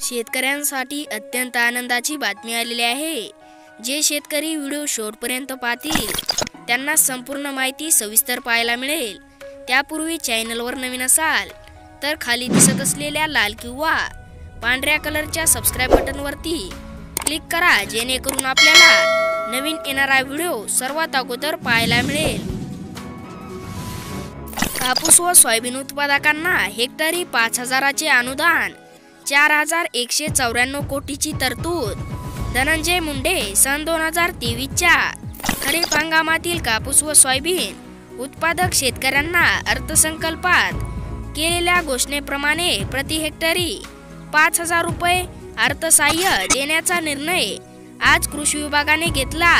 शेतकऱ्यांसाठी अत्यंत आनंदाची बातमी आलेली आहे। जे शेतकरी व्हिडिओ शेवटपर्यंत पाहतील त्यांना संपूर्ण माहिती सविस्तर पाहायला मिळेल। त्यापूर्वी चॅनलवर नवीन असाल तर खाली दिसत असलेल्या लाल किंवा पांढऱ्या कलरच्या सबस्क्राइब बटनवरती क्लिक करा, जेणेकरून आपल्याला नवीन येणारा व्हिडिओ सर्वात अगोदर पाहायला मिळेल। कापूस व सोयाबीन उत्पादकांना हेक्टरी 5,000चे अनुदान, 4,194 कोटीची तरतूद। धनंजय मुंडे सन 2023च्या खरीप हंगामातील कापूस व सोयाबीन उत्पादक शेतकऱ्यांना अर्थसंकल्पात केलेल्या घोषणेप्रमाणे प्रति हेक्टरी 5,000 रुपये अर्थसहाय्य देण्याचा निर्णय आज कृषी विभागाने घेतला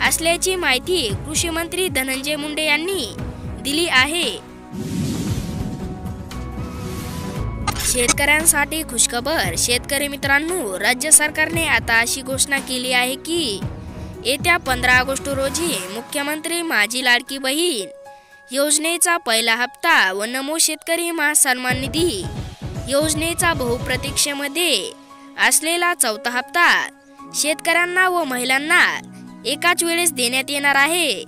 असल्याची माहिती कृषी मंत्री धनंजय मुंडे यांनी दिली आहे। शेतकऱ्यांसाठी खुशखबर। शेतकरी मित्रांनो, राज्य सरकारने आता अशी घोषणा केली आहे की येत्या 15 ऑगस्ट रोजी मुख्यमंत्री माझी लाडकी बहीण योजनेचा पहिला हप्ता व नमो शेतकरी महासन्मान निधी योजनेचा बहुप्रतीक्षेमध्ये असलेला चौथा हप्ता शेतकऱ्यांना व महिलांना एकाच वेळेस देण्यात येणार आहे।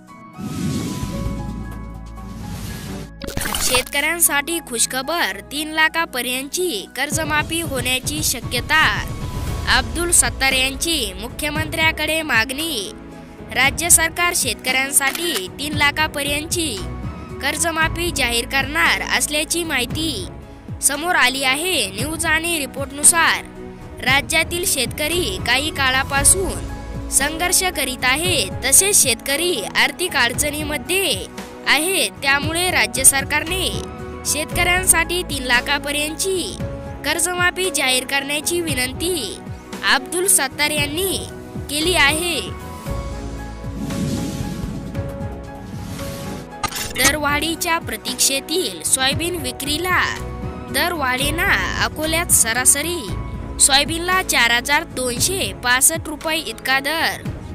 शेतकऱ्यांसाठी खुशखबर। 3 लाखापर्यंतची कर्जमाफी होण्याची शक्यता। अब्दुल सत्तार यांची मुख्यमंत्र्यांकडे मागणी। राज्य सरकार शेतकऱ्यांसाठी 3 लाखापर्यंतची कर्जमाफी जाहीर करणार असल्याची माहिती समोर आली आहे। न्यूज आणि रिपोर्टनुसार राज्यातील शेतकरी काही काळापासून संघर्ष करीत आहेत, तसेच शेतकरी आर्थिक अडचणीमध्ये आहेत। त्यामुळे राज्य सरकारने शेतकऱ्यांसाठी 3 लाखापर्यंतची कर्जमाफी जाहीर करण्याची विनंती अब्दुल सत्तार यांनी केली आहे। दरवाढीच्या प्रतीक्षेतील सोयाबीन विक्रीला दर वाढेना। अकोल्यात सरासरी सोयाबीनला 4,265 रुपये इतका दर।